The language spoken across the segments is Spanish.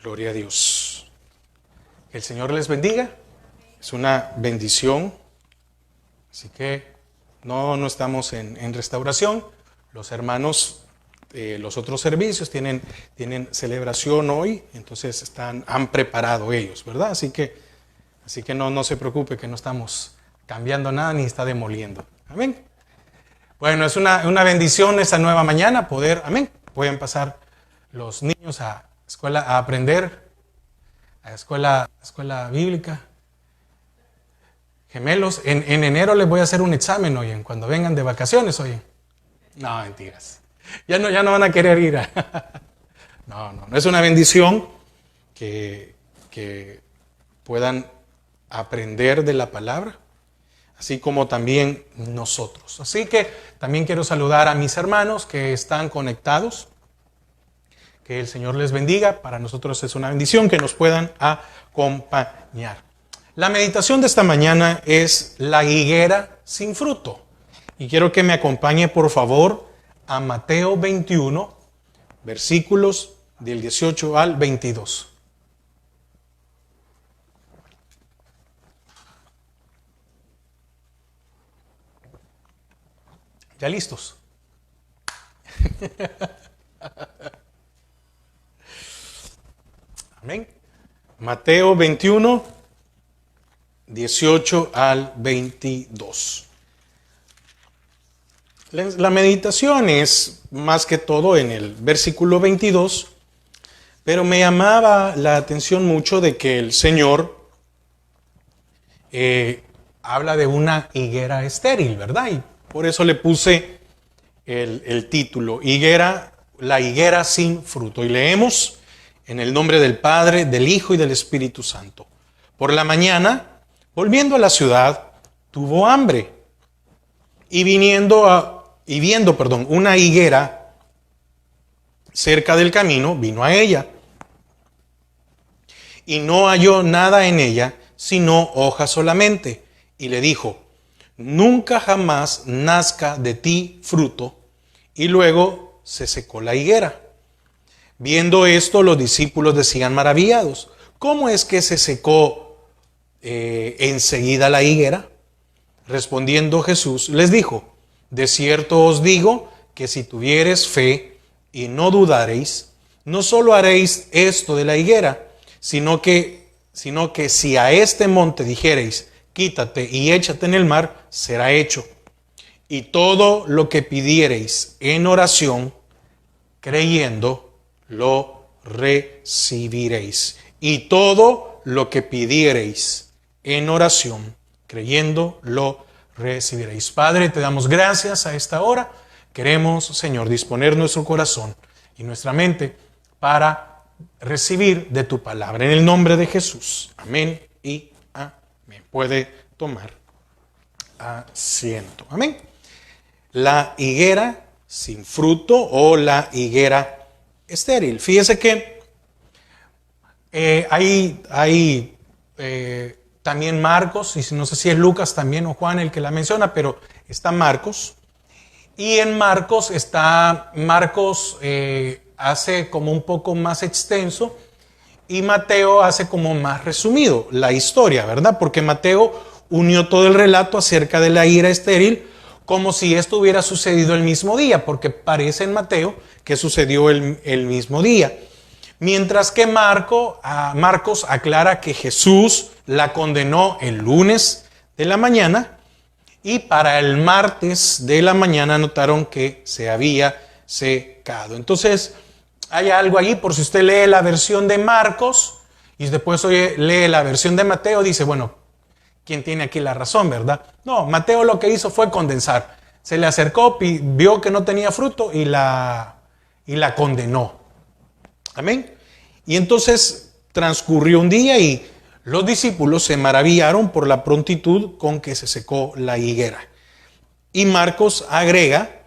Gloria a Dios. Que el Señor les bendiga. Es una bendición. Así que no estamos en restauración. Los hermanos, los otros servicios tienen celebración hoy. Entonces han preparado ellos, ¿verdad? Así que no se preocupe que no estamos cambiando nada ni está demoliendo. Amén. Bueno, es una bendición esta nueva mañana poder, amén, pueden pasar los niños a escuela a aprender, a escuela bíblica. Gemelos, en enero les voy a hacer un examen, oyen, cuando vengan de vacaciones, oyen. No, mentiras. Ya no van a querer ir. No, es una bendición que puedan aprender de la palabra, así como también nosotros. Así que también quiero saludar a mis hermanos que están conectados. Que el Señor les bendiga. Para nosotros es una bendición que nos puedan acompañar. La meditación de esta mañana es la higuera sin fruto. Y quiero que me acompañe, por favor, a Mateo 21, versículos del 18 al 22. ¿Ya listos? Amén. Mateo 21, 18 al 22. La meditación es más que todo en el versículo 22, pero me llamaba la atención mucho de que el Señor habla de una higuera estéril, ¿verdad? Y por eso le puse el título, la higuera sin fruto. Y leemos en el nombre del Padre, del Hijo y del Espíritu Santo. Por la mañana, volviendo a la ciudad, tuvo hambre. Y viendo una higuera cerca del camino, vino a ella. Y no halló nada en ella, sino hojas solamente. Y le dijo: nunca jamás nazca de ti fruto. Y luego se secó la higuera. Viendo esto, los discípulos decían maravillados: ¿cómo es que se secó enseguida la higuera? Respondiendo Jesús les dijo: de cierto os digo que si tuviereis fe y no dudareis, no solo haréis esto de la higuera, sino que si a este monte dijereis: quítate y échate en el mar, será hecho. Y todo lo que pidiereis en oración, creyendo, lo recibiréis. Y todo lo que pidiereis en oración, creyendo, lo recibiréis. Padre, te damos gracias a esta hora. Queremos, Señor, disponer nuestro corazón y nuestra mente para recibir de tu palabra. En el nombre de Jesús. Amén y amén. Puede tomar asiento. Amén. La higuera sin fruto o la higuera estéril. Fíjese que hay también Marcos, y no sé si es Lucas también o Juan el que la menciona, pero está Marcos. Y en Marcos hace como un poco más extenso y Mateo hace como más resumido la historia, ¿verdad? Porque Mateo unió todo el relato acerca de la higuera estéril como si esto hubiera sucedido el mismo día, porque parece en Mateo que sucedió el mismo día. Mientras que Marcos aclara que Jesús la condenó el lunes de la mañana y para el martes de la mañana notaron que se había secado. Entonces hay algo ahí, por si usted lee la versión de Marcos y después lee la versión de Mateo, dice, bueno, ¿quién tiene aquí la razón, verdad? No, Mateo lo que hizo fue condensar. Se le acercó, vio que no tenía fruto y la condenó. Amén. Y entonces transcurrió un día y los discípulos se maravillaron por la prontitud con que se secó la higuera. Y Marcos agrega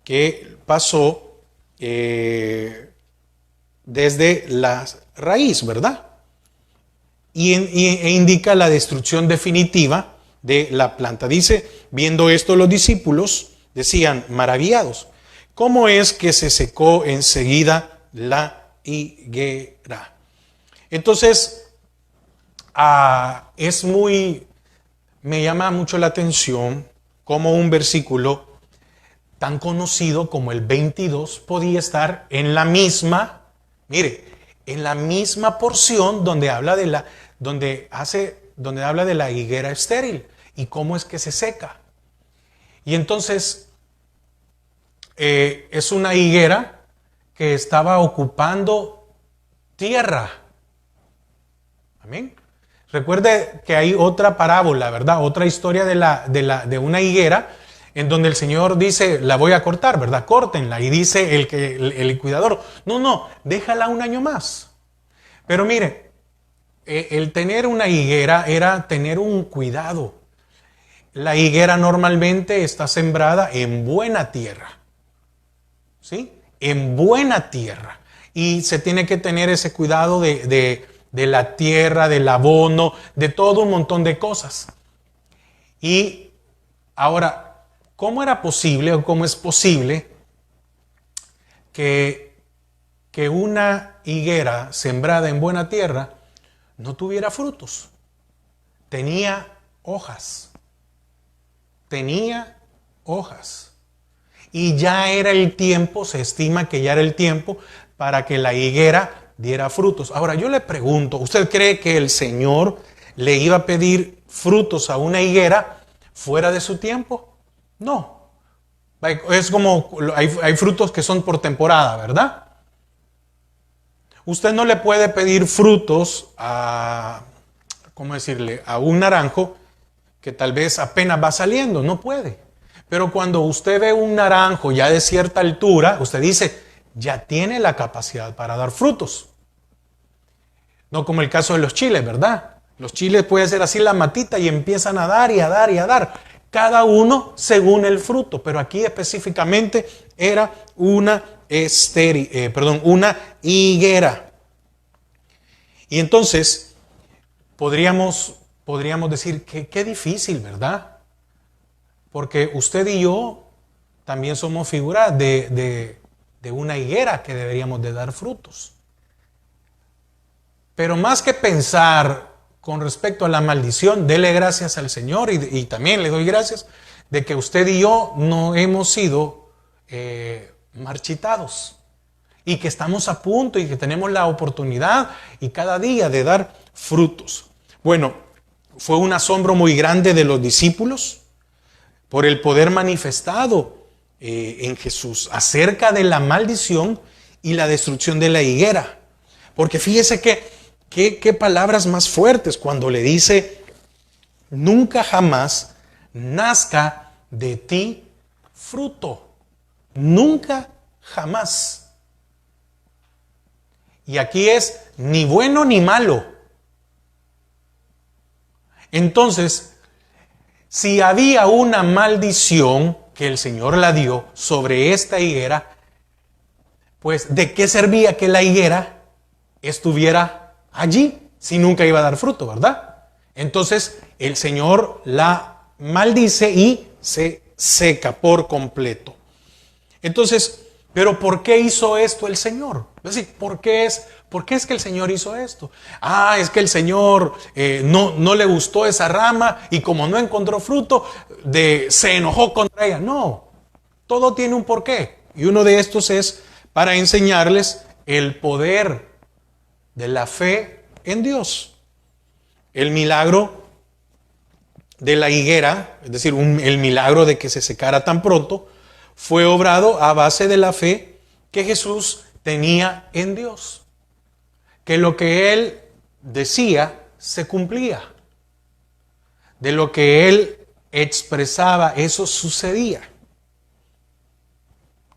que pasó desde la raíz, ¿verdad? E indica la destrucción definitiva de la planta. Dice, viendo esto los discípulos decían maravillados: ¿cómo es que se secó enseguida la higuera? Entonces, me llama mucho la atención cómo un versículo tan conocido como el 22 podía estar en la misma, mire, en la misma porción donde habla donde habla de la higuera estéril y cómo es que se seca. Y entonces es una higuera que estaba ocupando tierra. Amén. Recuerde que hay otra parábola, ¿verdad? Otra historia de una higuera en donde el Señor dice, la voy a cortar, ¿verdad? Córtenla. Y dice el cuidador, no, déjala un año más. Pero mire, el tener una higuera era tener un cuidado. La higuera normalmente está sembrada en buena tierra. ¿Sí? En buena tierra. Y se tiene que tener ese cuidado de la tierra, del abono, de todo un montón de cosas. Y ahora, ¿cómo era posible o cómo es posible que una higuera sembrada en buena tierra no tuviera frutos? Tenía hojas. Tenía hojas. Y ya era el tiempo, se estima que ya era el tiempo para que la higuera diera frutos. Ahora yo le pregunto, ¿usted cree que el Señor le iba a pedir frutos a una higuera fuera de su tiempo? No. Es como, hay frutos que son por temporada, ¿verdad? Usted no le puede pedir frutos a un naranjo que tal vez apenas va saliendo, no puede. Pero cuando usted ve un naranjo ya de cierta altura, usted dice, ya tiene la capacidad para dar frutos. No como el caso de los chiles, ¿verdad? Los chiles puede ser así la matita y empiezan a dar y a dar y a dar. Cada uno según el fruto, pero aquí específicamente era una higuera. Y entonces podríamos decir que qué difícil, ¿verdad? Porque usted y yo también somos figuras de una higuera que deberíamos de dar frutos. Pero más que pensar con respecto a la maldición, dele gracias al Señor y también le doy gracias de que usted y yo no hemos sido marchitados y que estamos a punto y que tenemos la oportunidad y cada día de dar frutos. Bueno, fue un asombro muy grande de los discípulos por el poder manifestado en Jesús acerca de la maldición y la destrucción de la higuera. Porque fíjese qué palabras más fuertes cuando le dice, nunca jamás nazca de ti fruto. Nunca jamás. Y aquí es ni bueno ni malo. Entonces, si había una maldición que el Señor la dio sobre esta higuera, pues ¿de qué servía que la higuera estuviera allí si nunca iba a dar fruto, verdad? Entonces el Señor la maldice y se seca por completo. Entonces, ¿pero por qué hizo esto el Señor? Es decir, ¿por qué es que el Señor hizo esto? Es que el Señor no le gustó esa rama y como no encontró fruto, se enojó contra ella. No, todo tiene un porqué. Y uno de estos es para enseñarles el poder de la fe en Dios. El milagro de la higuera, es decir, el milagro de que se secara tan pronto, fue obrado a base de la fe que Jesús tenía en Dios. Que lo que Él decía se cumplía. De lo que Él expresaba, eso sucedía.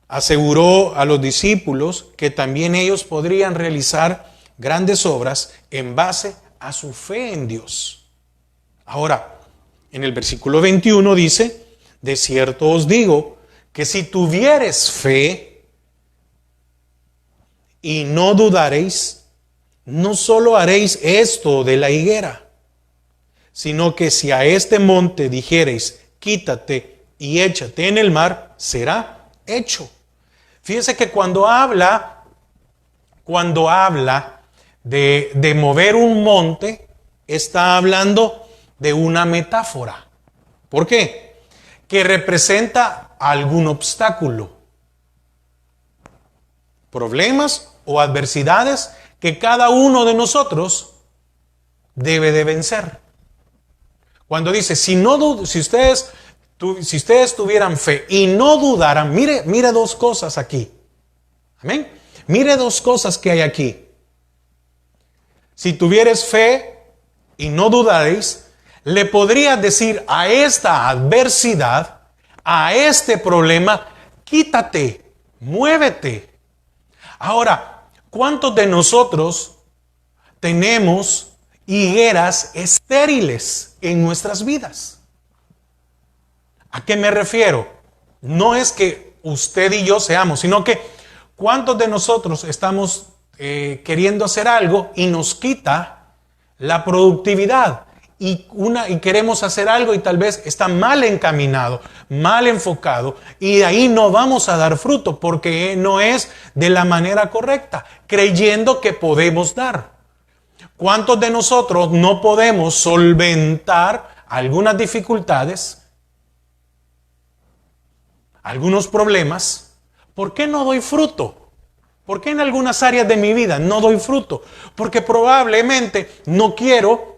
Aseguró a los discípulos que también ellos podrían realizar grandes obras en base a su fe en Dios. Ahora, en el versículo 21 dice, de cierto os digo, que si tuviereis fe y no dudaréis, no solo haréis esto de la higuera, sino que si a este monte dijereis, quítate y échate en el mar, será hecho. Fíjense que cuando habla de mover un monte, está hablando de una metáfora. ¿Por qué? Que representa algún obstáculo, problemas o adversidades que cada uno de nosotros debe de vencer. Cuando dice, si ustedes tuvieran fe y no dudaran, mire dos cosas aquí. Amén. Mire dos cosas que hay aquí. Si tuvieres fe y no dudaréis, le podrías decir a esta adversidad, a este problema, quítate, muévete. Ahora, ¿cuántos de nosotros tenemos higueras estériles en nuestras vidas? ¿A qué me refiero? No es que usted y yo seamos, sino que ¿cuántos de nosotros estamos queriendo hacer algo y nos quita la productividad? Y queremos hacer algo y tal vez está mal encaminado, mal enfocado, y de ahí no vamos a dar fruto porque no es de la manera correcta, creyendo que podemos dar. ¿Cuántos de nosotros no podemos solventar algunas dificultades, algunos problemas? ¿Por qué no doy fruto? ¿Por qué en algunas áreas de mi vida no doy fruto? Porque probablemente no quiero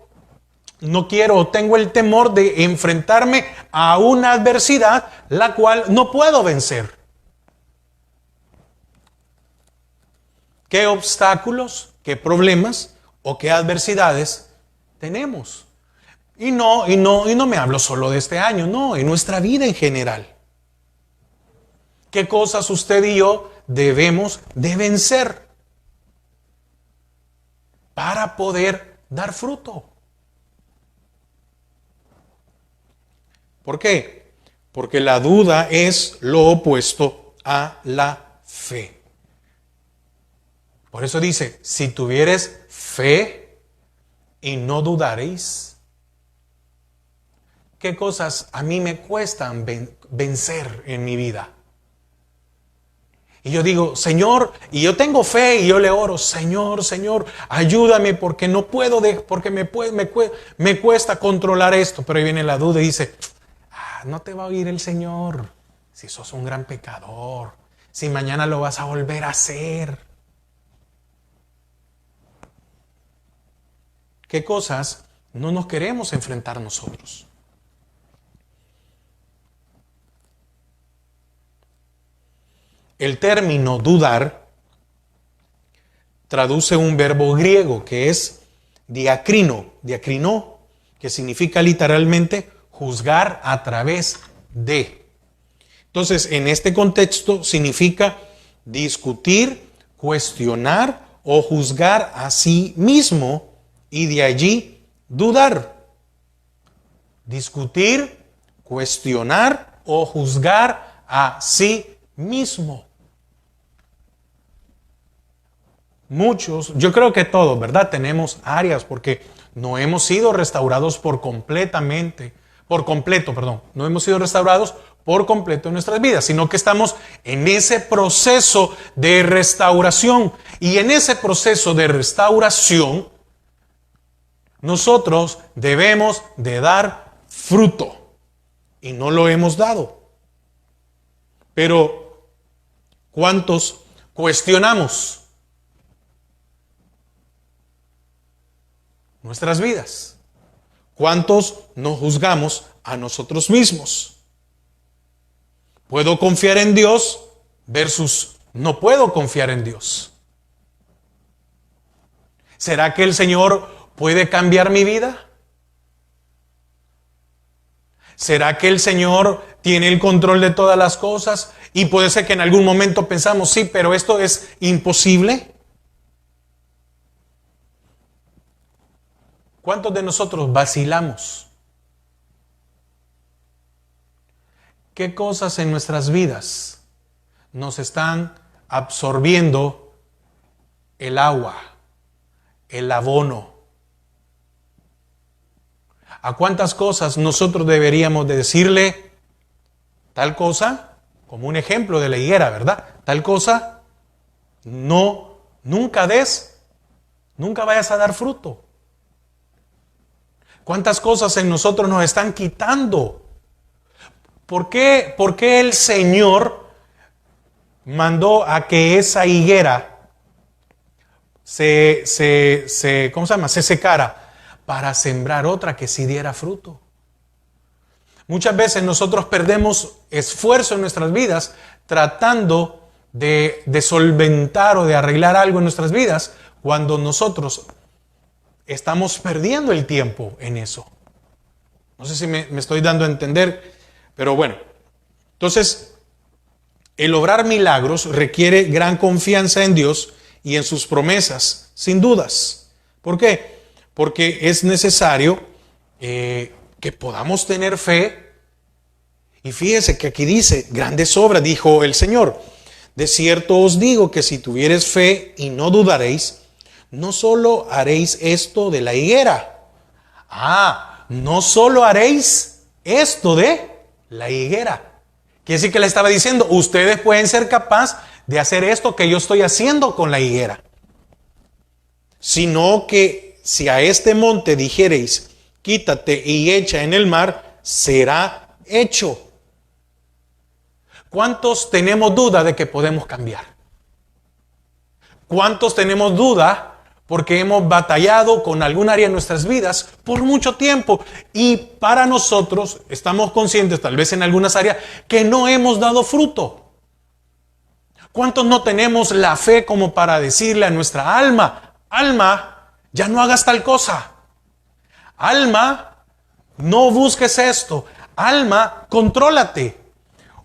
o tengo el temor de enfrentarme a una adversidad la cual no puedo vencer. ¿Qué obstáculos, qué problemas o qué adversidades tenemos? Y no me hablo solo de este año, no, en nuestra vida en general. ¿Qué cosas usted y yo debemos de vencer para poder dar fruto? ¿Por qué? Porque la duda es lo opuesto a la fe. Por eso dice, si tuvieres fe y no dudaréis, ¿qué cosas a mí me cuestan vencer en mi vida? Y yo digo, Señor, y yo tengo fe y yo le oro, Señor, ayúdame porque no puedo, porque me cuesta controlar esto. Pero ahí viene la duda y dice, no te va a oír el Señor si sos un gran pecador, si mañana lo vas a volver a hacer. ¿Qué cosas no nos queremos enfrentar nosotros? El término dudar traduce un verbo griego que es diacrino, que significa literalmente juzgar a través de. Entonces, en este contexto significa discutir, cuestionar o juzgar a sí mismo y de allí dudar. Discutir, cuestionar o juzgar a sí mismo. Muchos, yo creo que todos, ¿verdad? Tenemos áreas porque no hemos sido restaurados no hemos sido restaurados por completo en nuestras vidas, sino que estamos en ese proceso de restauración. Y en ese proceso de restauración, nosotros debemos de dar fruto. Y no lo hemos dado. Pero, ¿cuántos cuestionamos nuestras vidas? ¿Cuántos nos juzgamos a nosotros mismos? ¿Puedo confiar en Dios versus no puedo confiar en Dios? ¿Será que el Señor puede cambiar mi vida? ¿Será que el Señor tiene el control de todas las cosas? Y puede ser que en algún momento pensamos, sí, pero esto es imposible. ¿Cuántos de nosotros vacilamos? ¿Qué cosas en nuestras vidas nos están absorbiendo el agua, el abono? ¿A cuántas cosas nosotros deberíamos de decirle tal cosa? Como un ejemplo de la higuera, ¿verdad? Tal cosa, no, nunca des nunca vayas a dar fruto. ¿Cuántas cosas en nosotros nos están quitando? ¿Por qué el Señor mandó a que esa higuera ¿cómo se llama? Se secara para sembrar otra que sí diera fruto? Muchas veces nosotros perdemos esfuerzo en nuestras vidas tratando de solventar o de arreglar algo en nuestras vidas cuando nosotros estamos perdiendo el tiempo en eso. No sé si me estoy dando a entender, pero bueno. Entonces, el obrar milagros requiere gran confianza en Dios y en sus promesas, sin dudas. ¿Por qué? Porque es necesario que podamos tener fe. Y fíjese que aquí dice, grandes obras, dijo el Señor. De cierto os digo que si tuviereis fe y no dudaréis, no solo haréis esto de la higuera. No solo haréis esto de la higuera. Quiere decir que le estaba diciendo, ustedes pueden ser capaces de hacer esto que yo estoy haciendo con la higuera. Sino que si a este monte dijereis, quítate y echa en el mar, será hecho. ¿Cuántos tenemos duda de que podemos cambiar? ¿Cuántos tenemos duda porque hemos batallado con algún área de nuestras vidas por mucho tiempo? Y para nosotros estamos conscientes, tal vez en algunas áreas, que no hemos dado fruto. ¿Cuántos no tenemos la fe como para decirle a nuestra alma, alma, ya no hagas tal cosa? Alma, no busques esto. Alma, contrólate.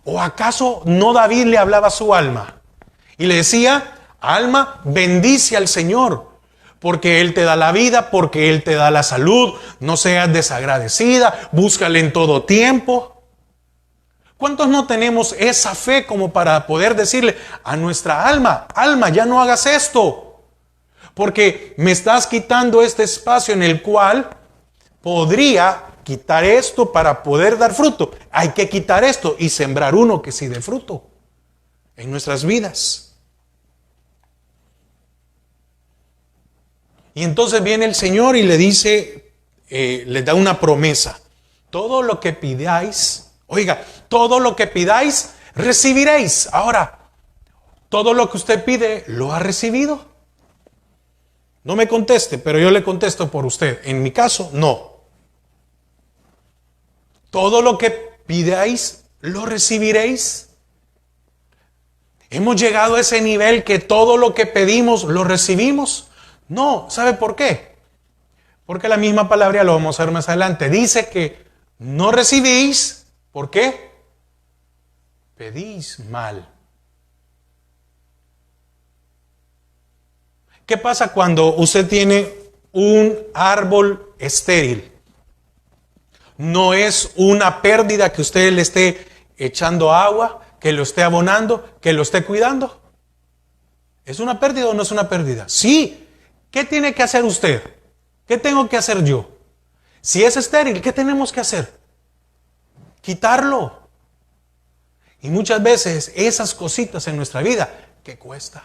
¿O acaso no David le hablaba a su alma? Y le decía, alma, bendice al Señor, porque Él te da la vida, porque Él te da la salud, no seas desagradecida, búscale en todo tiempo. ¿Cuántos no tenemos esa fe como para poder decirle a nuestra alma, alma, ya no hagas esto, porque me estás quitando este espacio en el cual podría quitar esto para poder dar fruto? Hay que quitar esto y sembrar uno que sí dé fruto en nuestras vidas. Y entonces viene el Señor y le dice, les da una promesa. Todo lo que pidáis, oiga, todo lo que pidáis, recibiréis. Ahora, todo lo que usted pide, ¿lo ha recibido? No me conteste, pero yo le contesto por usted. En mi caso, no. Todo lo que pidáis, lo recibiréis. ¿Hemos llegado a ese nivel que todo lo que pedimos, lo recibimos? No, ¿sabe por qué? Porque la misma palabra, lo vamos a ver más adelante, dice que no recibís. ¿Por qué? Pedís mal. ¿Qué pasa cuando usted tiene un árbol estéril? No es una pérdida que usted le esté echando agua, que lo esté abonando, que lo esté cuidando. ¿Es una pérdida o no es una pérdida? Sí. ¿Qué tiene que hacer usted? ¿Qué tengo que hacer yo? Si es estéril, ¿qué tenemos que hacer? Quitarlo. Y muchas veces esas cositas en nuestra vida, ¿qué cuesta?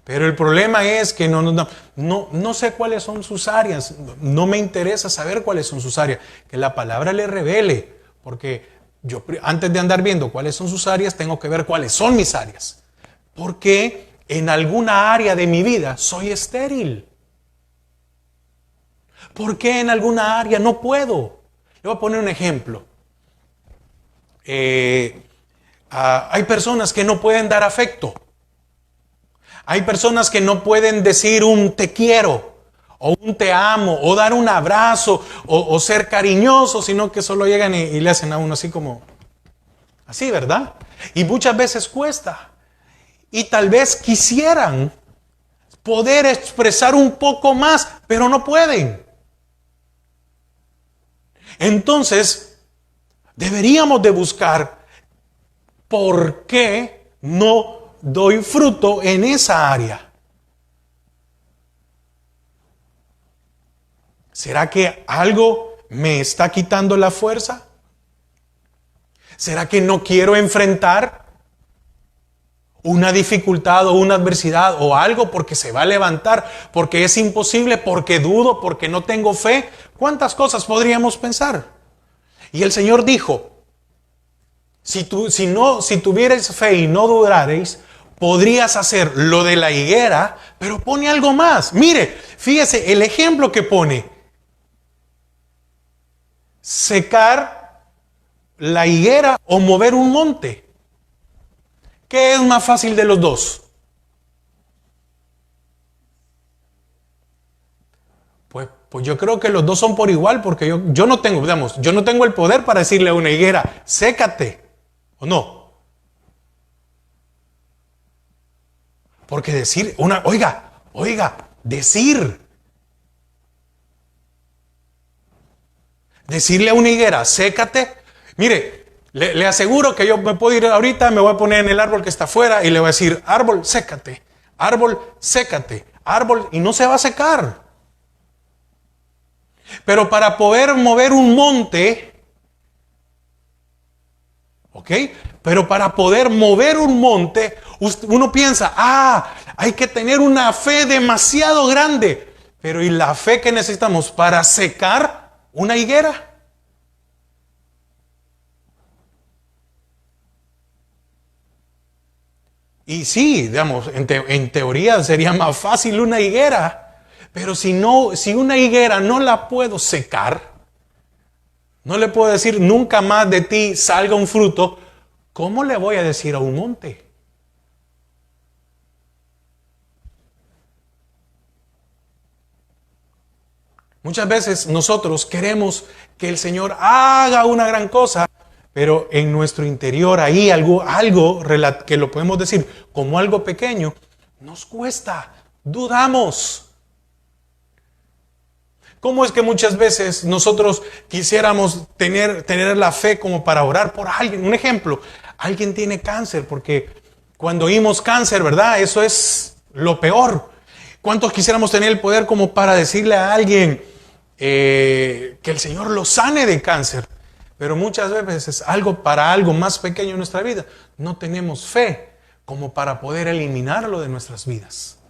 Pero el problema es que no sé cuáles son sus áreas, no me interesa saber cuáles son sus áreas, que la palabra le revele, porque yo antes de andar viendo cuáles son sus áreas, tengo que ver cuáles son mis áreas. Porque en alguna área de mi vida soy estéril. ¿Por qué en alguna área no puedo? Le voy a poner un ejemplo. Hay personas que no pueden dar afecto. Hay personas que no pueden decir un te quiero, o un te amo, o dar un abrazo, o ser cariñoso, sino que solo llegan y le hacen a uno así como, así, ¿verdad? Y muchas veces cuesta. Y tal vez quisieran poder expresar un poco más, pero no pueden. Entonces, deberíamos de buscar por qué no doy fruto en esa área. ¿Será que algo me está quitando la fuerza? ¿Será que no quiero enfrentar? una dificultad o una adversidad o algo porque se va a levantar, porque es imposible, porque dudo, porque no tengo fe. ¿Cuántas cosas podríamos pensar? Y el Señor dijo, si tuvierais fe y no dudareis, podrías hacer lo de la higuera, pero pone algo más. Mire, fíjese el ejemplo que pone. Secar la higuera o mover un monte. ¿Qué es más fácil de los dos? Pues yo creo que los dos son por igual, porque yo no tengo, digamos, yo no tengo el poder para decirle a una higuera, sécate, ¿o no? Porque decir, decirle a una higuera, sécate, mire, le aseguro que yo me puedo ir ahorita, me voy a poner en el árbol que está afuera y le voy a decir, árbol, sécate, árbol, y no se va a secar. Pero para poder mover un monte, ¿ok? Pero para poder mover un monte, uno piensa, hay que tener una fe demasiado grande. Pero ¿y la fe que necesitamos para secar una higuera? Y sí, digamos, en teoría sería más fácil una higuera. Pero si una higuera no la puedo secar, no le puedo decir nunca más de ti salga un fruto, ¿cómo le voy a decir a un monte? Muchas veces nosotros queremos que el Señor haga una gran cosa, pero en nuestro interior ahí algo que lo podemos decir como algo pequeño, nos cuesta, dudamos. ¿Cómo es que muchas veces nosotros quisiéramos tener la fe como para orar por alguien? Un ejemplo, alguien tiene cáncer, porque cuando oímos cáncer, ¿verdad? Eso es lo peor. ¿Cuántos quisiéramos tener el poder como para decirle a alguien que el Señor lo sane de cáncer? Pero muchas veces para algo más pequeño en nuestra vida, no tenemos fe como para poder eliminarlo de nuestras vidas.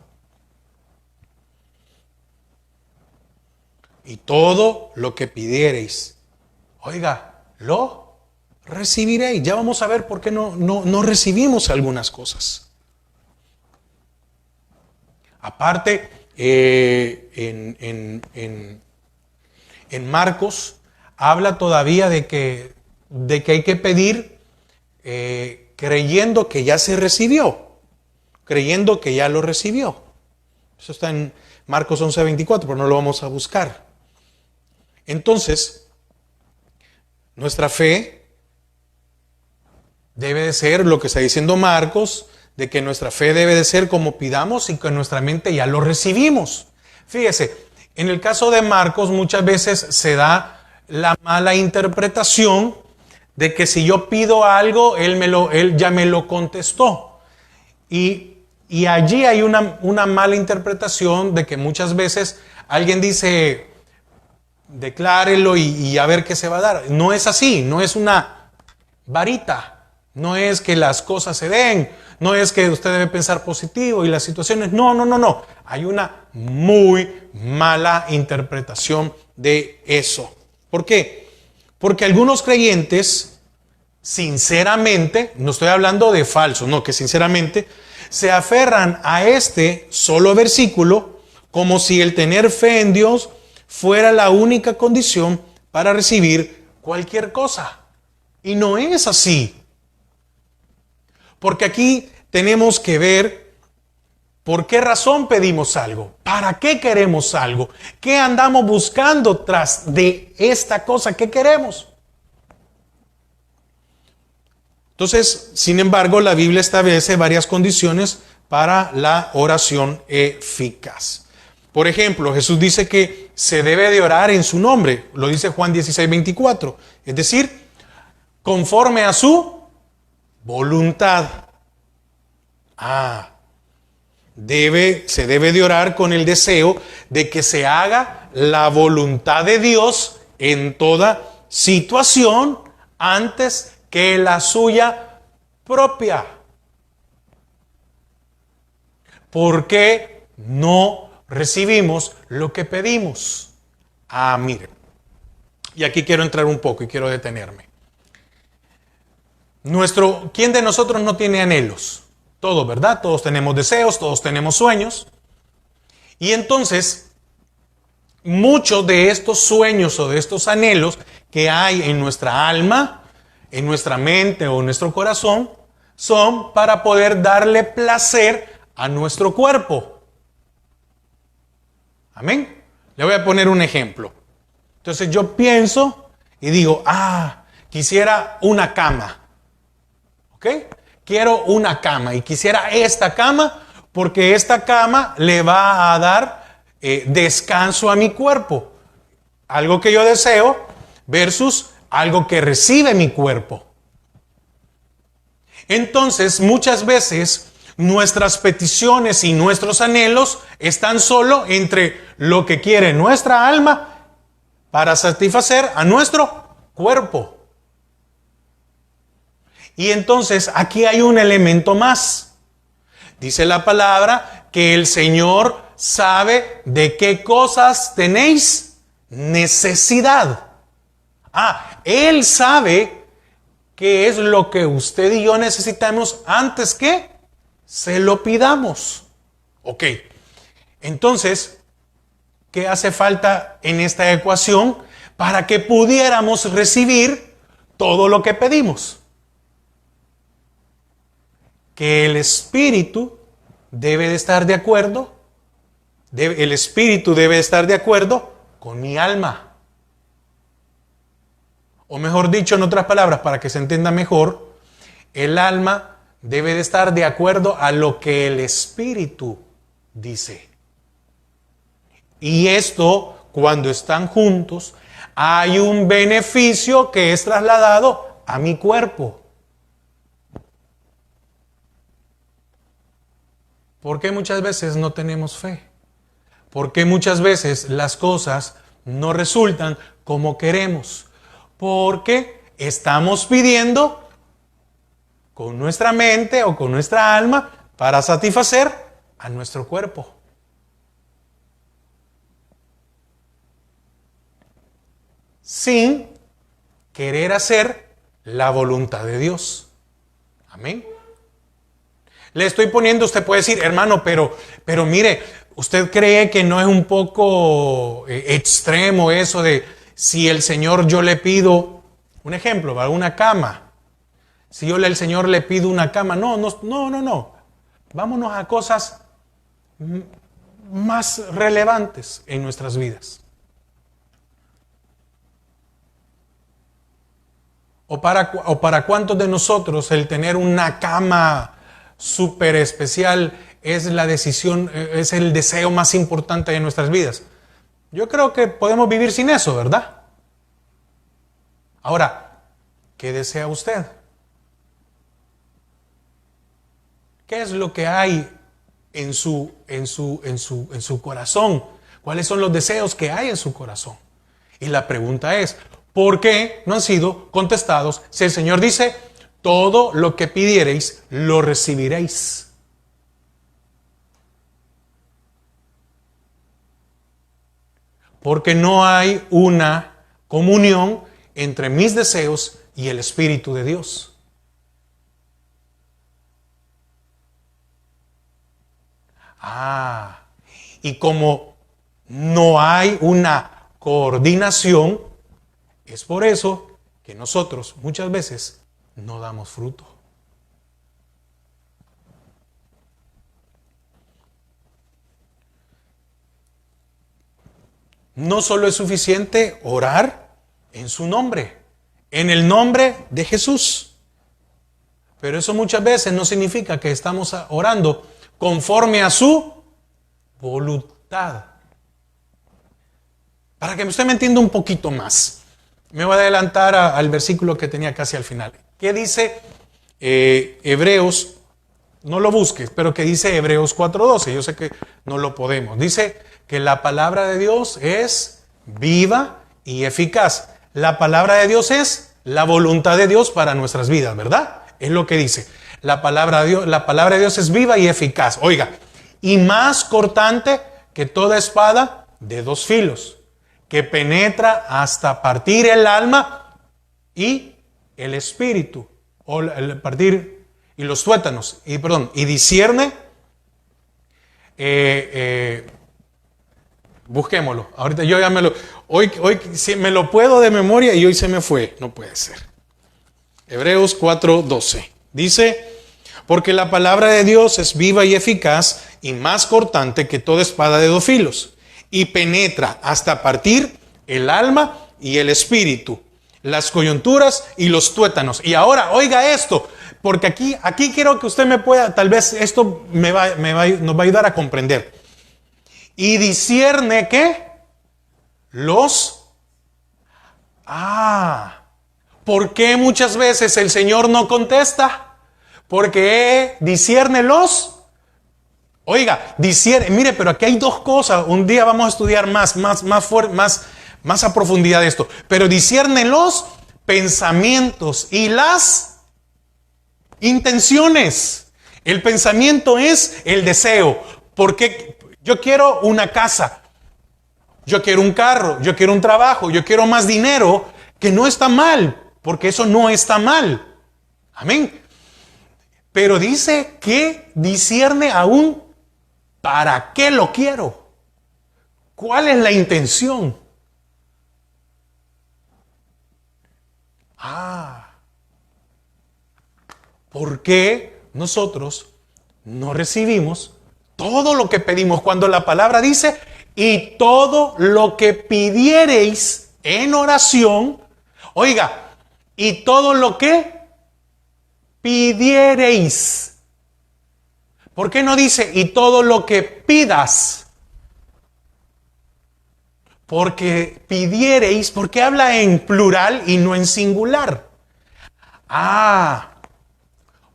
Y todo lo que pidiereis, lo recibiréis. Ya vamos a ver por qué no recibimos algunas cosas. Aparte, en Marcos habla todavía de que hay que pedir creyendo que ya se recibió, creyendo que ya lo recibió. Eso está en Marcos 11:24, pero no lo vamos a buscar. Entonces, nuestra fe debe de ser lo que está diciendo Marcos, de que nuestra fe debe de ser como pidamos y que en nuestra mente ya lo recibimos. Fíjese, en el caso de Marcos muchas veces se da la mala interpretación de que si yo pido algo, él ya me lo contestó. Y allí hay una mala interpretación de que muchas veces alguien dice, declárelo y a ver qué se va a dar. No es así, no es una varita, no es que las cosas se den, no es que usted debe pensar positivo y las situaciones, no. Hay una muy mala interpretación de eso. ¿Por qué? Porque algunos creyentes, sinceramente, no estoy hablando de falso, no, que sinceramente se aferran a este solo versículo como si el tener fe en Dios fuera la única condición para recibir cualquier cosa. Y no es así. Porque aquí tenemos que ver por qué razón pedimos algo, para qué queremos algo, qué andamos buscando tras de esta cosa que queremos. Entonces, sin embargo, la Biblia establece varias condiciones para la oración eficaz. Por ejemplo, Jesús dice que se debe de orar en su nombre. Lo dice Juan 16:24. Es decir, conforme a su voluntad. Se debe de orar con el deseo de que se haga la voluntad de Dios en toda situación antes que la suya propia. ¿Por qué no recibimos lo que pedimos? Miren, y aquí quiero entrar un poco y quiero detenerme. ¿Quién de nosotros no tiene anhelos? Todos, ¿verdad? Todos tenemos deseos, todos tenemos sueños. Y entonces, muchos de estos sueños o de estos anhelos que hay en nuestra alma, en nuestra mente o en nuestro corazón, son para poder darle placer a nuestro cuerpo. Amén. Le voy a poner un ejemplo. Entonces yo pienso y digo, quisiera una cama. ¿Ok? Quiero una cama y quisiera esta cama porque esta cama le va a dar descanso a mi cuerpo. Algo que yo deseo versus algo que recibe mi cuerpo. Entonces, muchas veces nuestras peticiones y nuestros anhelos están solo entre lo que quiere nuestra alma para satisfacer a nuestro cuerpo. Y entonces aquí hay un elemento más. Dice la palabra que el Señor sabe de qué cosas tenéis necesidad. Él sabe qué es lo que usted y yo necesitamos antes que se lo pidamos. Ok, entonces, ¿qué hace falta en esta ecuación para que pudiéramos recibir todo lo que pedimos? Que el Espíritu debe de estar de acuerdo, el Espíritu debe de estar de acuerdo con mi alma. O mejor dicho, en otras palabras, para que se entienda mejor, el alma debe de estar de acuerdo a lo que el Espíritu dice. Y esto, cuando están juntos, hay un beneficio que es trasladado a mi cuerpo. ¿Por qué muchas veces no tenemos fe? ¿Por qué muchas veces las cosas no resultan como queremos? Porque estamos pidiendo con nuestra mente o con nuestra alma para satisfacer a nuestro cuerpo. Sin querer hacer la voluntad de Dios. Amén. Le estoy poniendo, usted puede decir, hermano, pero mire, ¿usted cree que no es un poco extremo eso de si el Señor yo le pido, un ejemplo, una cama? Si yo al Señor le pido una cama, no. Vámonos a cosas más relevantes en nuestras vidas. ¿O para cuántos de nosotros el tener una cama súper especial es la decisión, es el deseo más importante de nuestras vidas? Yo creo que podemos vivir sin eso, ¿verdad? Ahora, ¿qué desea usted? ¿Qué es lo que hay en su corazón? ¿Cuáles son los deseos que hay en su corazón? Y la pregunta es, ¿por qué no han sido contestados si el Señor dice, todo lo que pidiereis, lo recibiréis? Porque no hay una comunión entre mis deseos y el Espíritu de Dios. Y como no hay una coordinación, es por eso que nosotros muchas veces no damos fruto. No solo es suficiente orar en su nombre, en el nombre de Jesús. Pero eso muchas veces no significa que estamos orando conforme a su voluntad. Para que usted me entienda un poquito más, me voy a adelantar al versículo que tenía casi al final. ¿Qué dice Hebreos? No lo busques, pero que dice Hebreos 4:12. Yo sé que no lo podemos. Dice que la palabra de Dios es viva y eficaz. La palabra de Dios es la voluntad de Dios para nuestras vidas, ¿verdad? Es lo que dice. La palabra de Dios es viva y eficaz. Oiga, y más cortante que toda espada de dos filos, que penetra hasta partir el alma y el espíritu, o el partir y los tuétanos, y discierne, busquémoslo, ahorita yo ya hoy sí, me lo puedo de memoria y hoy se me fue, no puede ser. Hebreos 4:12, dice, porque la palabra de Dios es viva y eficaz y más cortante que toda espada de dos filos, y penetra hasta partir el alma y el espíritu, las coyunturas y los tuétanos. Y ahora, oiga esto, porque aquí quiero que usted me pueda, tal vez esto nos va a ayudar a comprender. Y discierne ¿qué? ¿Por qué muchas veces el Señor no contesta? Porque discierne discierne, mire, pero aquí hay dos cosas. Un día vamos a estudiar más a profundidad de esto. Pero discierne los pensamientos y las intenciones. El pensamiento es el deseo. Porque yo quiero una casa, yo quiero un carro, yo quiero un trabajo, yo quiero más dinero, que no está mal, porque eso no está mal. Amén. Pero dice que discierne aún para qué lo quiero. ¿Cuál es la intención? ¿Por qué nosotros no recibimos todo lo que pedimos cuando la palabra dice, y todo lo que pidiereis en oración, oiga, y todo lo que pidiereis? ¿Por qué no dice y todo lo que pidas? Porque pidiereis, porque habla en plural y no en singular.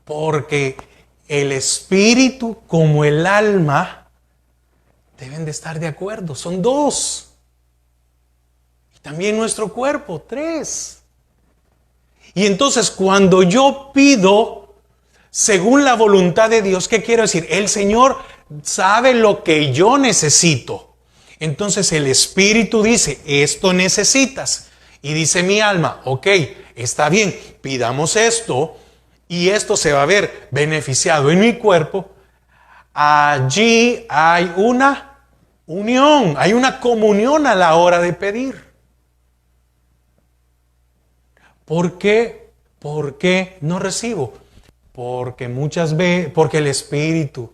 Porque el espíritu como el alma deben de estar de acuerdo. Son dos. Y también nuestro cuerpo, tres. Y entonces cuando yo pido según la voluntad de Dios, ¿qué quiero decir? El Señor sabe lo que yo necesito. Entonces el Espíritu dice, esto necesitas. Y dice mi alma, ok, está bien, pidamos esto y esto se va a ver beneficiado en mi cuerpo. Allí hay una unión, hay una comunión a la hora de pedir. ¿Por qué? ¿Por qué no recibo? Porque muchas veces, porque el Espíritu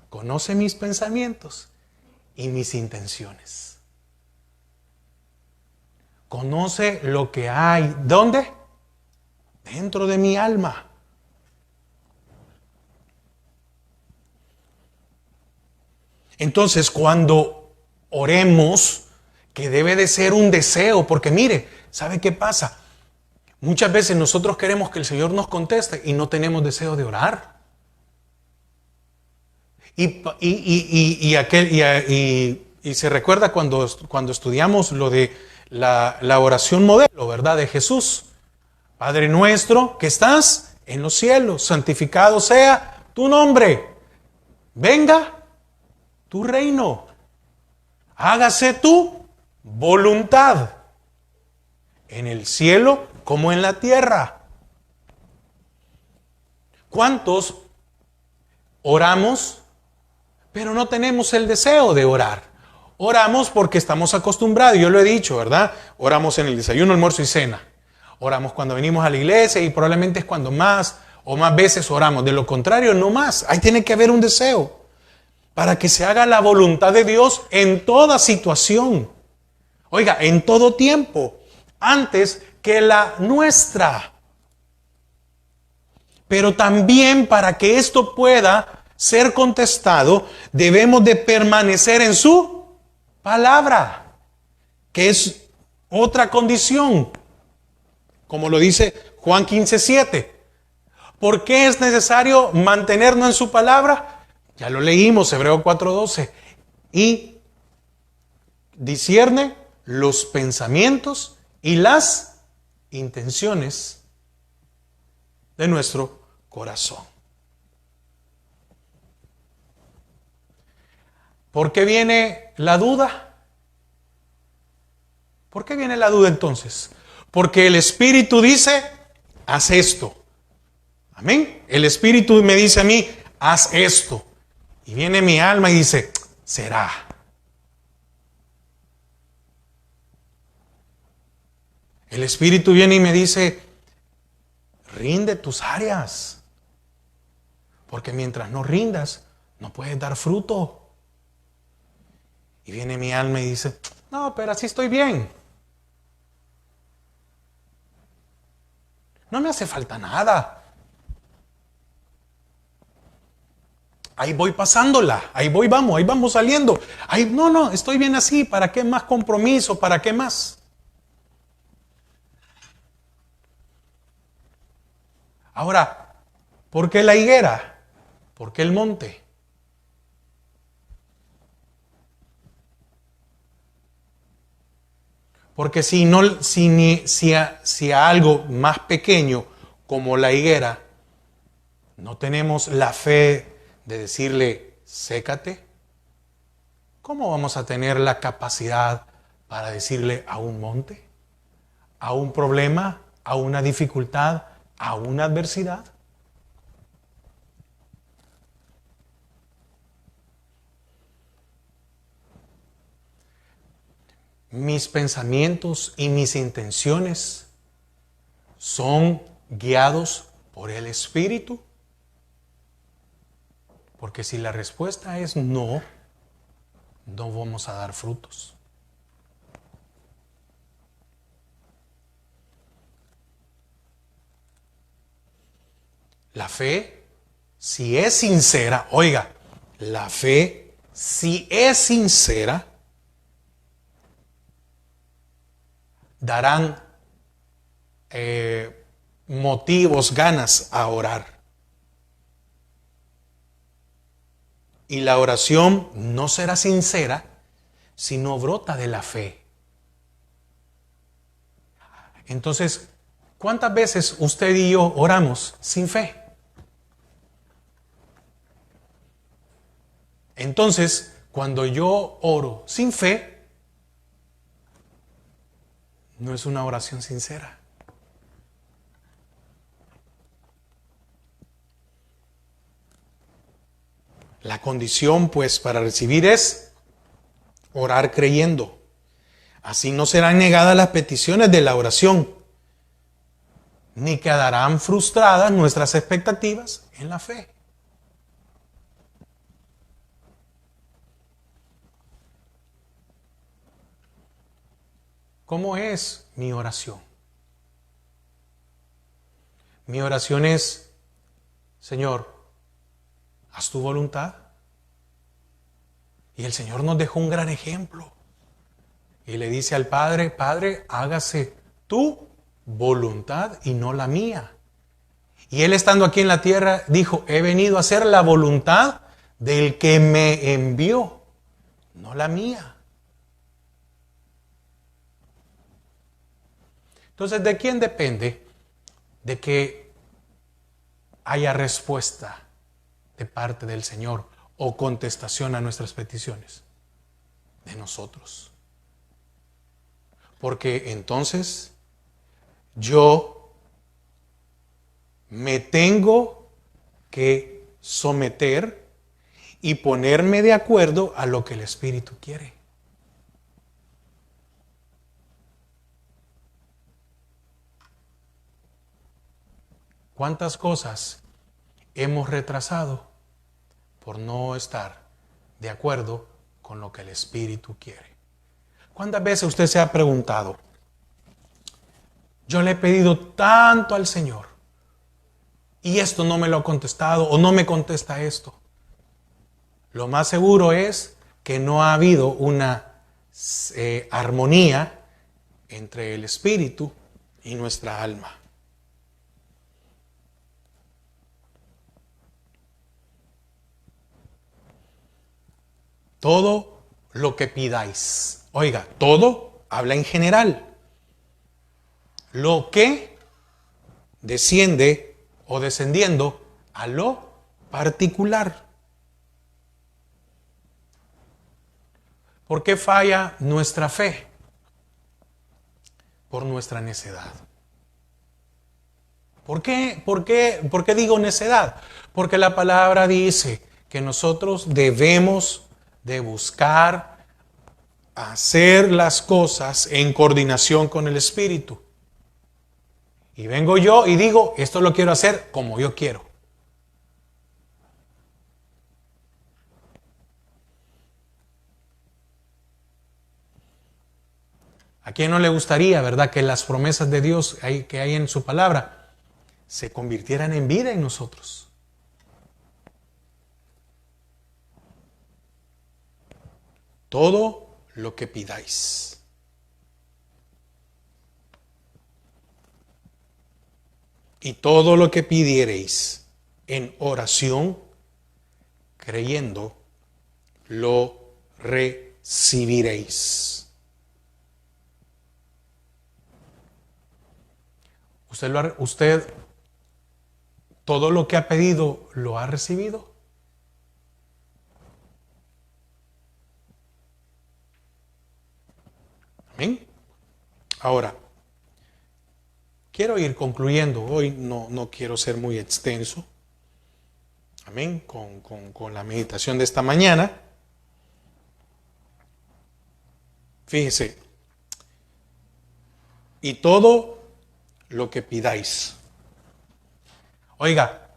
conoce mis pensamientos y mis intenciones. Conoce lo que hay. ¿Dónde? Dentro de mi alma. Entonces, cuando oremos, que debe de ser un deseo, porque mire, ¿sabe qué pasa? Muchas veces nosotros queremos que el Señor nos conteste y no tenemos deseo de orar. Y se recuerda cuando estudiamos lo de la oración modelo, ¿verdad? De Jesús. Padre nuestro que estás en los cielos, santificado sea tu nombre. Venga tu reino. Hágase tu voluntad en el cielo como en la tierra. ¿Cuántos oramos, pero no tenemos el deseo de orar? Oramos porque estamos acostumbrados, yo lo he dicho, ¿verdad? Oramos en el desayuno, almuerzo y cena. Oramos cuando venimos a la iglesia y probablemente es cuando más o más veces oramos. De lo contrario, no más. Ahí tiene que haber un deseo para que se haga la voluntad de Dios en toda situación. Oiga, en todo tiempo, antes que la nuestra. Pero también para que esto pueda ser contestado, debemos de permanecer en su palabra, que es otra condición, como lo dice Juan 15:7. ¿Por qué es necesario mantenernos en su palabra? Ya lo leímos, Hebreos 4:12. Y discierne los pensamientos y las intenciones de nuestro corazón. ¿Por qué viene la duda? ¿Por qué viene la duda entonces? Porque el Espíritu dice, haz esto. Amén. El Espíritu me dice a mí, haz esto. Y viene mi alma y dice, será. El Espíritu viene y me dice, rinde tus áreas. Porque mientras no rindas, no puedes dar fruto. Y viene mi alma y dice, no, pero así estoy bien. No me hace falta nada. Ahí voy pasándola, ahí vamos saliendo. Ahí, no, estoy bien así. ¿Para qué más compromiso? ¿Para qué más? Ahora, ¿por qué la higuera? ¿Por qué el monte? Porque si a algo más pequeño como la higuera no tenemos la fe de decirle, sécate, ¿cómo vamos a tener la capacidad para decirle a un monte, a un problema, a una dificultad, a una adversidad? Mis pensamientos y mis intenciones son guiados por el Espíritu. Porque si la respuesta es no, no vamos a dar frutos. La fe, si es sincera, oiga, la fe, si es sincera, darán motivos, ganas a orar. Y la oración no será sincera si no brota de la fe. Entonces, ¿cuántas veces usted y yo oramos sin fe? Entonces, cuando yo oro sin fe, no es una oración sincera. La condición, pues, para recibir es orar creyendo. Así no serán negadas las peticiones de la oración, ni quedarán frustradas nuestras expectativas en la fe. ¿Cómo es mi oración? Mi oración es, Señor, haz tu voluntad. Y el Señor nos dejó un gran ejemplo. Y le dice al Padre, Padre, hágase tu voluntad y no la mía. Y Él estando aquí en la tierra dijo, he venido a hacer la voluntad del que me envió, no la mía. Entonces, ¿de quién depende de que haya respuesta de parte del Señor o contestación a nuestras peticiones? De nosotros. Porque entonces yo me tengo que someter y ponerme de acuerdo a lo que el Espíritu quiere. ¿Cuántas cosas hemos retrasado por no estar de acuerdo con lo que el Espíritu quiere? ¿Cuántas veces usted se ha preguntado, yo le he pedido tanto al Señor y esto no me lo ha contestado o no me contesta esto? Lo más seguro es que no ha habido una armonía entre el Espíritu y nuestra alma. Todo lo que pidáis. Oiga, todo habla en general. Lo que desciende o descendiendo a lo particular. ¿Por qué falla nuestra fe? Por nuestra necedad. ¿Por qué digo necedad? Porque la palabra dice que nosotros debemos de buscar hacer las cosas en coordinación con el Espíritu. Y vengo yo y digo, esto lo quiero hacer como yo quiero. ¿A quién no le gustaría, verdad, que las promesas de Dios que hay en su palabra se convirtieran en vida en nosotros? Todo lo que pidáis. Y todo lo que pidiereis en oración, creyendo, lo recibiréis. ¿Usted todo lo que ha pedido lo ha recibido? Amén. Ahora, quiero ir concluyendo. Hoy no quiero ser muy extenso. Amén. Con la meditación de esta mañana. Fíjense. Y todo lo que pidáis. Oiga,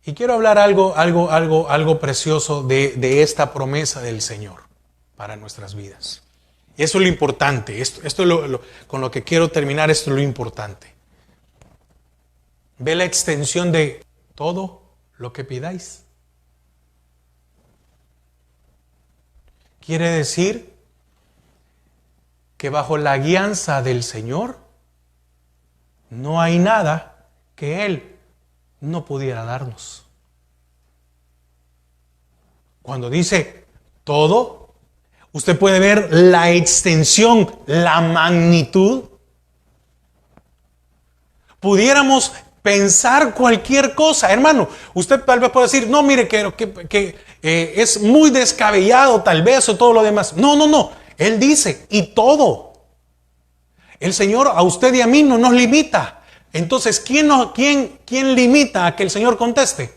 y quiero hablar algo precioso de esta promesa del Señor para nuestras vidas. Eso es lo importante. Esto es con lo que quiero terminar, esto es lo importante. Ve la extensión de todo lo que pidáis. Quiere decir que bajo la guianza del Señor no hay nada que Él no pudiera darnos. Cuando dice todo, usted puede ver la extensión, la magnitud. Pudiéramos pensar cualquier cosa, hermano. Usted tal vez puede decir, no, mire que es muy descabellado tal vez o todo lo demás. No. Él dice, y todo. El Señor a usted y a mí no nos limita. Entonces, ¿quién limita a que el Señor conteste?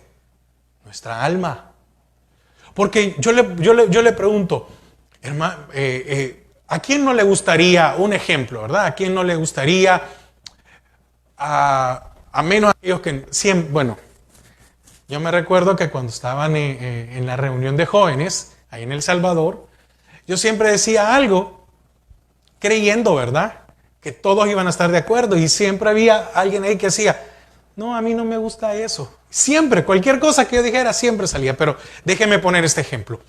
Nuestra alma. Porque yo le pregunto, hermano, ¿a quién no le gustaría, un ejemplo, verdad? ¿A quién no le gustaría, a menos a aquellos que siempre, bueno, yo me recuerdo que cuando estaban en la reunión de jóvenes, ahí en El Salvador, yo siempre decía algo, creyendo, ¿verdad?, que todos iban a estar de acuerdo, y siempre había alguien ahí que decía, no, a mí no me gusta eso. Siempre, cualquier cosa que yo dijera, siempre salía. Pero déjeme poner este ejemplo.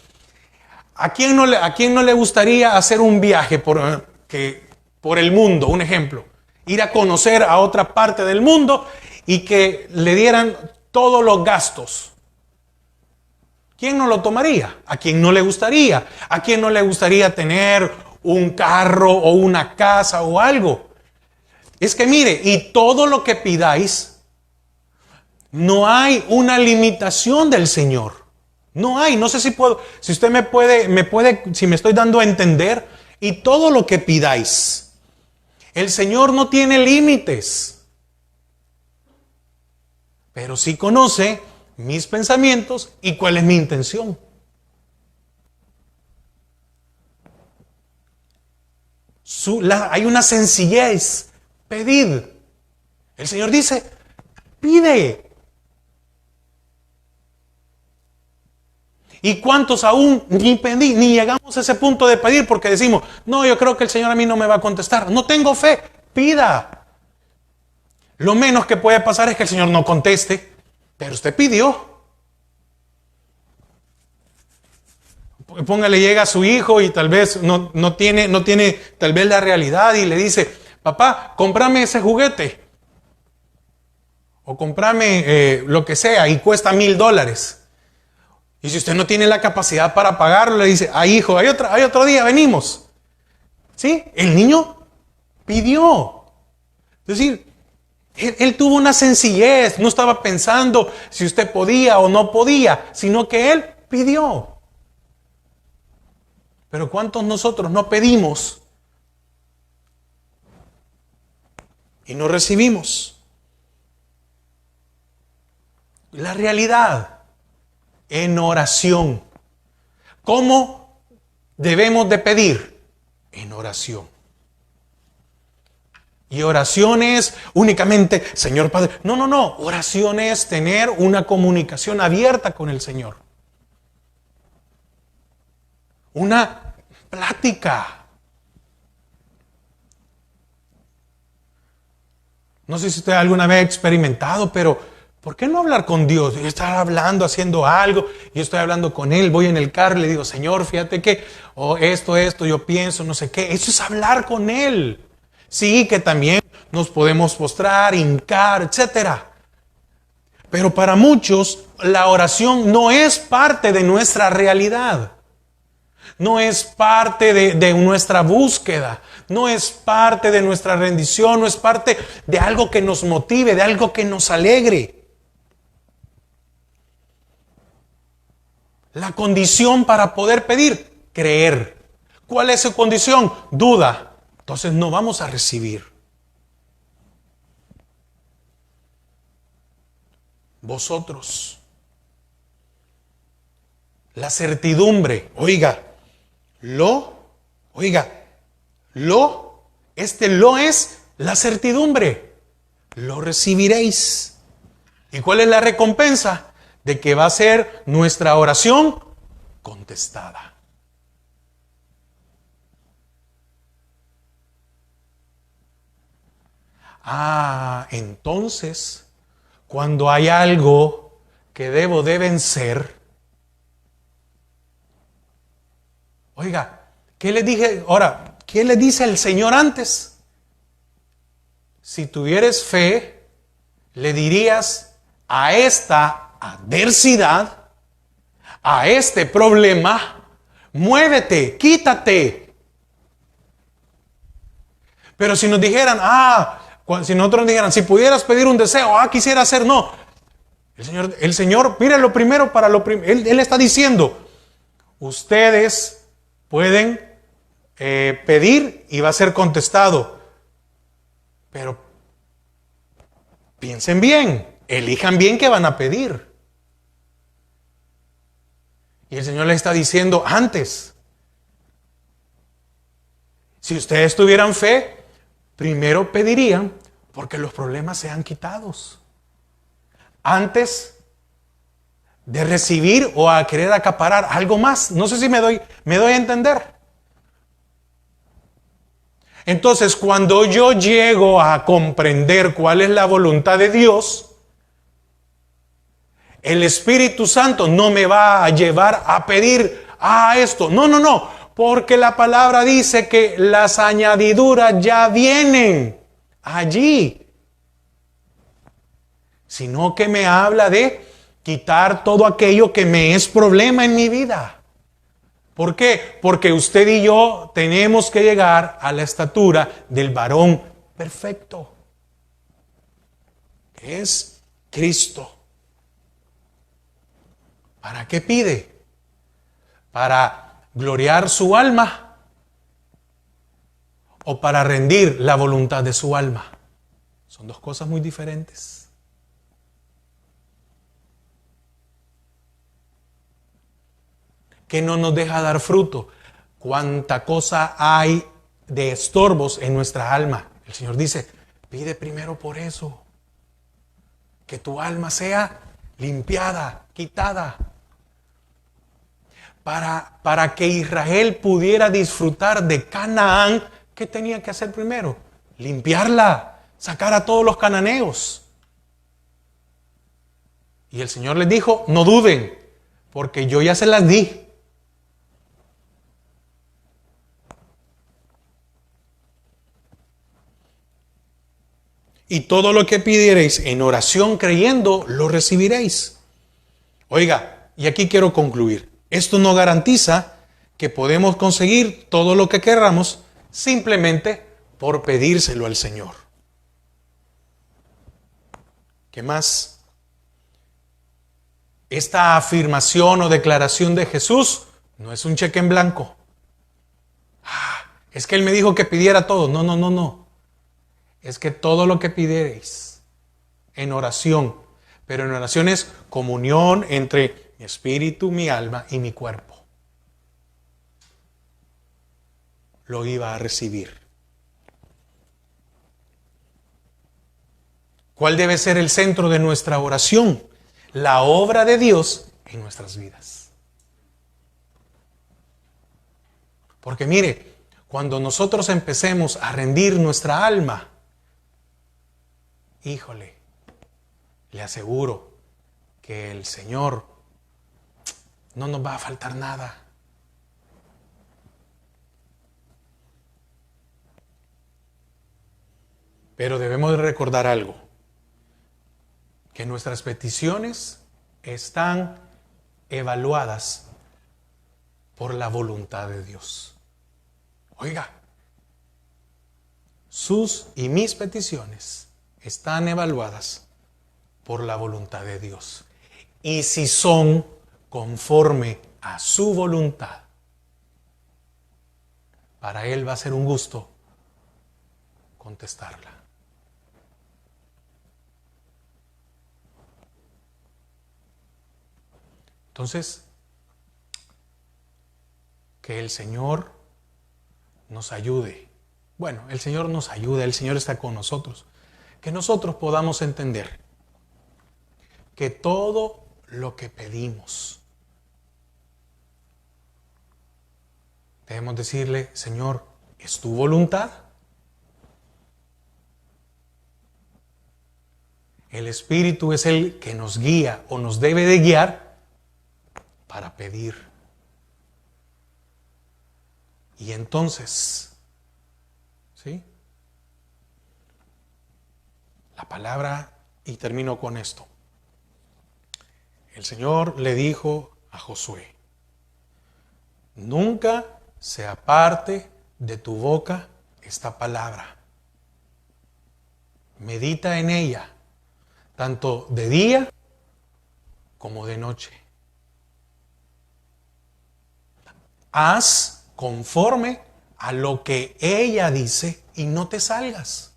¿A quién no le gustaría hacer un viaje por el mundo? Un ejemplo. Ir a conocer a otra parte del mundo y que le dieran todos los gastos. ¿Quién no lo tomaría? ¿A quién no le gustaría? ¿A quién no le gustaría tener un carro o una casa o algo? Es que mire, y todo lo que pidáis, no hay una limitación del Señor. No hay, no sé si usted me puede, si me estoy dando a entender, y todo lo que pidáis. El Señor no tiene límites, pero sí conoce mis pensamientos y cuál es mi intención. Hay una sencillez. Pedid. El Señor dice, pide. ¿Y cuántos aún ni llegamos a ese punto de pedir porque decimos, no, yo creo que el Señor a mí no me va a contestar, no tengo fe? Pida. Lo menos que puede pasar es que el Señor no conteste, pero usted pidió. Póngale, llega a su hijo y tal vez no tiene tal vez la realidad y le dice, papá, cómprame ese juguete. O cómprame lo que sea y cuesta $1,000. Y si usted no tiene la capacidad para pagarlo, le dice, hijo, hay otro día, venimos. ¿Sí? El niño pidió. Es decir, él tuvo una sencillez, no estaba pensando si usted podía o no podía, sino que él pidió. Pero ¿cuántos nosotros no pedimos y no recibimos? La realidad, en oración. ¿Cómo debemos de pedir? En oración. Y oración es únicamente, Señor Padre. No, no, no. Oración es tener una comunicación abierta con el Señor. Una plática. No sé si usted alguna vez ha experimentado, pero ¿por qué no hablar con Dios? Yo estoy hablando, haciendo algo, yo estoy hablando con Él, voy en el carro y le digo, Señor, fíjate que, esto, yo pienso, no sé qué. Eso es hablar con Él. Sí, que también nos podemos postrar, hincar, etcétera. Pero para muchos, la oración no es parte de nuestra realidad. No es parte de nuestra búsqueda. No es parte de nuestra rendición. No es parte de algo que nos motive, de algo que nos alegre. La condición para poder pedir, creer. ¿Cuál es su condición? Duda. Entonces no vamos a recibir. Vosotros. La certidumbre. Lo es la certidumbre. Lo recibiréis. ¿Y cuál es la recompensa? De que va a ser nuestra oración contestada. Entonces, cuando hay algo que debo de vencer, ¿qué le dije? Ahora, ¿qué le dice el Señor antes? Si tuvieres fe, le dirías a esta adversidad, a este problema, muévete, quítate. Pero si nos dijeran, si nosotros nos dijeran, si pudieras pedir un deseo, quisiera hacer, no. El Señor, mire lo primero para lo primero. Él está diciendo, ustedes pueden pedir y va a ser contestado. Pero piensen bien, elijan bien qué van a pedir. Y el Señor les está diciendo antes, si ustedes tuvieran fe, primero pedirían porque los problemas sean quitados. Antes de recibir o a querer acaparar algo más. No sé si me doy a entender. Entonces, cuando yo llego a comprender cuál es la voluntad de Dios, el Espíritu Santo no me va a llevar a pedir esto. No. Porque la palabra dice que las añadiduras ya vienen allí. Sino que me habla de quitar todo aquello que me es problema en mi vida. ¿Por qué? Porque usted y yo tenemos que llegar a la estatura del varón perfecto. Que es Cristo. ¿Para qué pide? ¿Para gloriar su alma o para rendir la voluntad de su alma? Son dos cosas muy diferentes. Que no nos deja dar fruto. Cuánta cosa hay de estorbos en nuestra alma. El Señor dice, pide primero por eso. Que tu alma sea limpiada, quitada. Para que Israel pudiera disfrutar de Canaán, ¿qué tenía que hacer primero? Limpiarla, sacar a todos los cananeos. Y el Señor les dijo, no duden, porque yo ya se las di. Y todo lo que pidiereis en oración creyendo, lo recibiréis. Y aquí quiero concluir. Esto no garantiza que podemos conseguir todo lo que querramos simplemente por pedírselo al Señor. ¿Qué más? Esta afirmación o declaración de Jesús no es un cheque en blanco. Es que Él me dijo que pidiera todo. No, no, no, no. Es que todo lo que pidiereis en oración, pero en oración es comunión entre mi espíritu, mi alma y mi cuerpo, lo iba a recibir. ¿Cuál debe ser el centro de nuestra oración? La obra de Dios en nuestras vidas. Porque mire, cuando nosotros empecemos a rendir nuestra alma, híjole, le aseguro que el Señor no nos va a faltar nada. Pero debemos de recordar algo, que nuestras peticiones están evaluadas por la voluntad de Dios. Oiga, sus y mis peticiones están evaluadas por la voluntad de Dios. Y si son conforme a su voluntad, para Él va a ser un gusto contestarla. Entonces, que el Señor nos ayude. Bueno, el Señor nos ayuda, el Señor está con nosotros. Que nosotros podamos entender que todo lo que pedimos, debemos decirle, Señor, ¿es tu voluntad? El Espíritu es el que nos guía o nos debe de guiar para pedir. Y entonces, ¿sí? La palabra, y termino con esto. El Señor le dijo a Josué, nunca se aparte de tu boca esta palabra. Medita en ella, tanto de día como de noche. Haz conforme a lo que ella dice y no te salgas.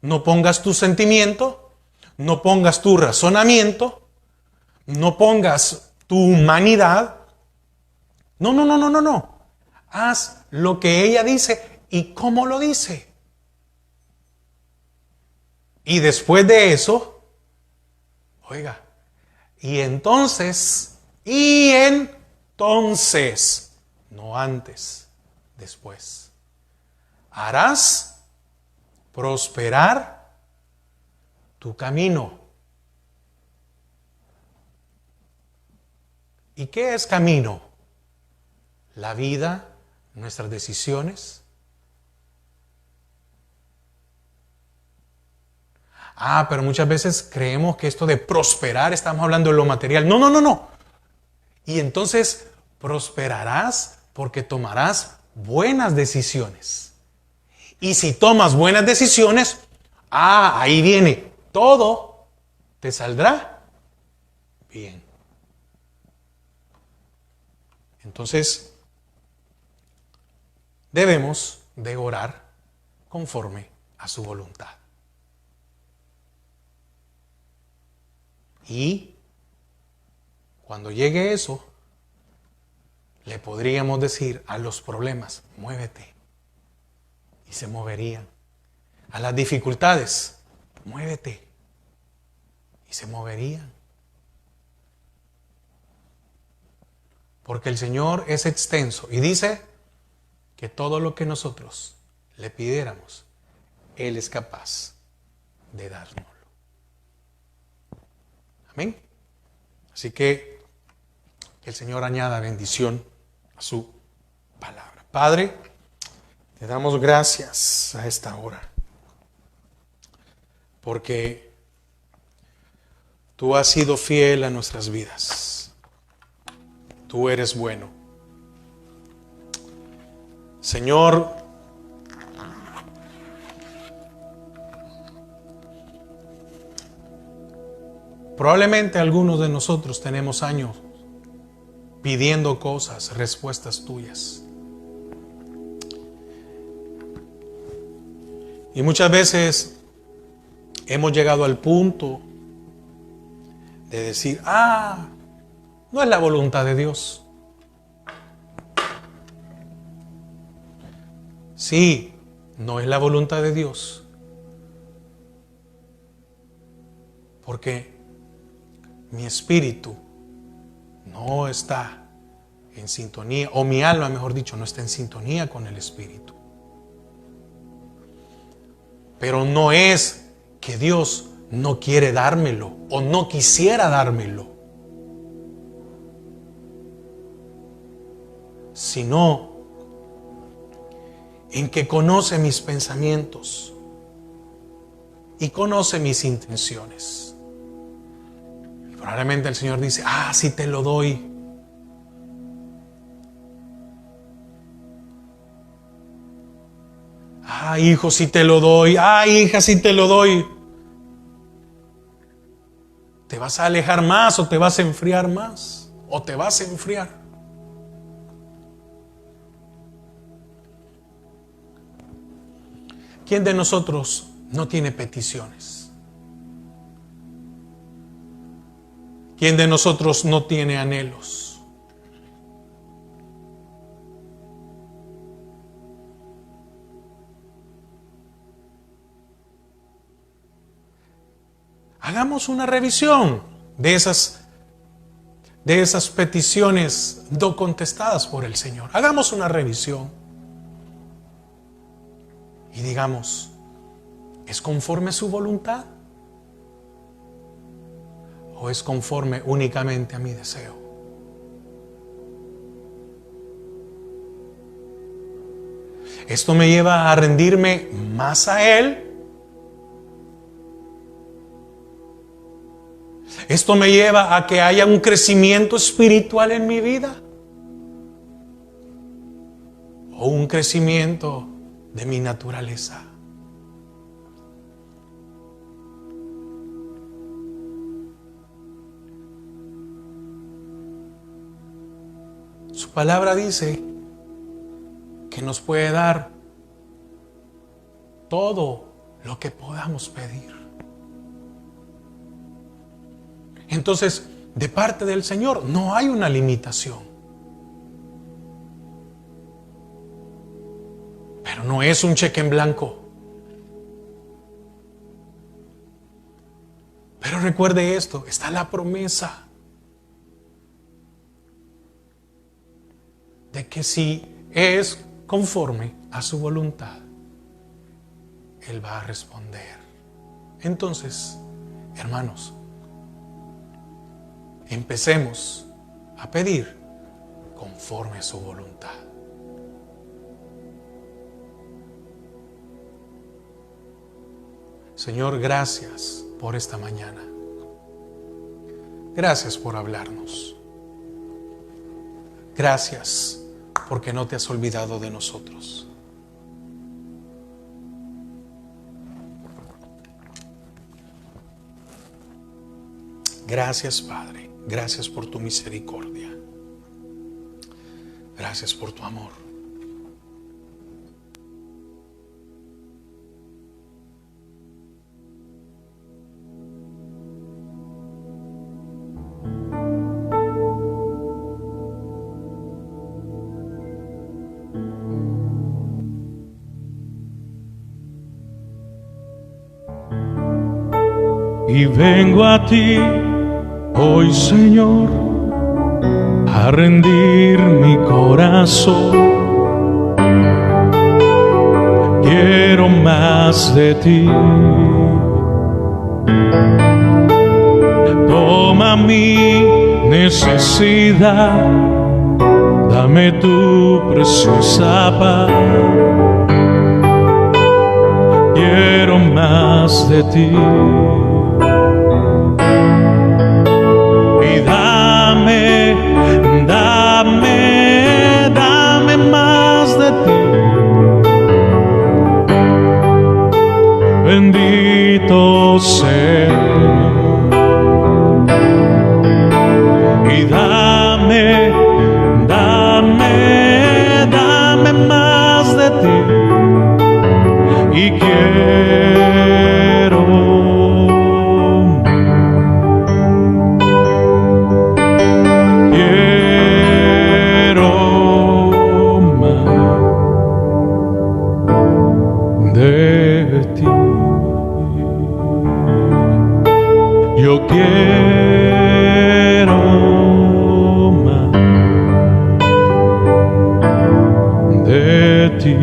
No pongas tu sentimiento, no pongas tu razonamiento, no pongas tu humanidad. No, no, no, no, no, no. Haz lo que ella dice y cómo lo dice. Y después de eso, oiga, y entonces, no antes, después, harás prosperar tu camino. ¿Y qué es camino? La vida, nuestras decisiones. Pero muchas veces creemos que esto de prosperar, estamos hablando de lo material. No, no, no, no. Y entonces prosperarás porque tomarás buenas decisiones. Y si tomas buenas decisiones, ahí viene, todo te saldrá bien. Entonces, debemos de orar conforme a su voluntad. Y cuando llegue eso, le podríamos decir a los problemas, muévete. Y se moverían. A las dificultades, muévete. Y se moverían. Porque el Señor es extenso y dice que todo lo que nosotros le pidiéramos, Él es capaz de dárnoslo. Amén. Así que el Señor añada bendición a su palabra. Padre, te damos gracias a esta hora, porque tú has sido fiel a nuestras vidas. Tú eres bueno. Señor, probablemente algunos de nosotros tenemos años pidiendo cosas, respuestas tuyas. Y muchas veces hemos llegado al punto de decir, no es la voluntad de Dios. Sí, no es la voluntad de Dios. Porque mi espíritu no está en sintonía, o mi alma, mejor dicho, no está en sintonía con el espíritu. Pero no es que Dios no quiere dármelo o no quisiera dármelo, sino en que conoce mis pensamientos y conoce mis intenciones. Y probablemente el Señor dice, sí te lo doy. Hijo, si te lo doy. Hija, si te lo doy. ¿Te vas a alejar más o te vas a enfriar más? ¿O te vas a enfriar? ¿Quién de nosotros no tiene peticiones? ¿Quién de nosotros no tiene anhelos? Hagamos una revisión de esas peticiones no contestadas por el Señor. Hagamos una revisión y digamos, ¿es conforme a su voluntad? ¿O es conforme únicamente a mi deseo? ¿Esto me lleva a rendirme más a Él? ¿Esto me lleva a que haya un crecimiento espiritual en mi vida? ¿O un crecimiento de mi naturaleza? Su palabra dice que nos puede dar todo lo que podamos pedir. Entonces, de parte del Señor no hay una limitación. Pero no es un cheque en blanco. Pero recuerde esto, está la promesa de que si es conforme a su voluntad, Él va a responder. Entonces, hermanos, empecemos a pedir conforme a su voluntad. Señor, gracias por esta mañana. Gracias por hablarnos. Gracias porque no te has olvidado de nosotros. Gracias, Padre. Gracias por tu misericordia. Gracias por tu amor. Y vengo a ti hoy, Señor, a rendir mi corazón. Quiero más de ti. Toma mi necesidad, dame tu preciosa paz. Quiero más de ti. Dame más de ti. Bendito sea. Y dame más de ti. Y quiero quiero más de ti.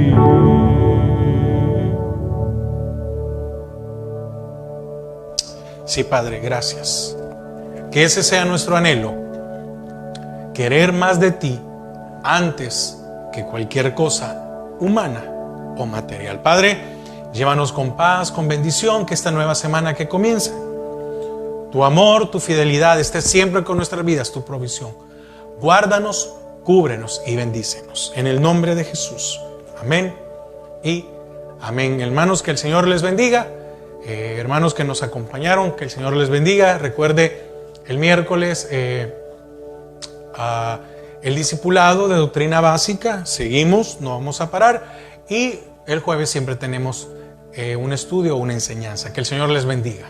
Sí, Padre, gracias. Que ese sea nuestro anhelo, querer más de ti antes que cualquier cosa humana o material. Padre, llévanos con paz, con bendición, que esta nueva semana que comienza, tu amor, tu fidelidad esté siempre con nuestras vidas, tu provisión. Guárdanos, cúbrenos y bendícenos. En el nombre de Jesús. Amén y amén. Hermanos, que el Señor les bendiga. Hermanos que nos acompañaron, que el Señor les bendiga. Recuerde, el miércoles el discipulado de doctrina básica. Seguimos, no vamos a parar. Y el jueves siempre tenemos un estudio o una enseñanza. Que el Señor les bendiga.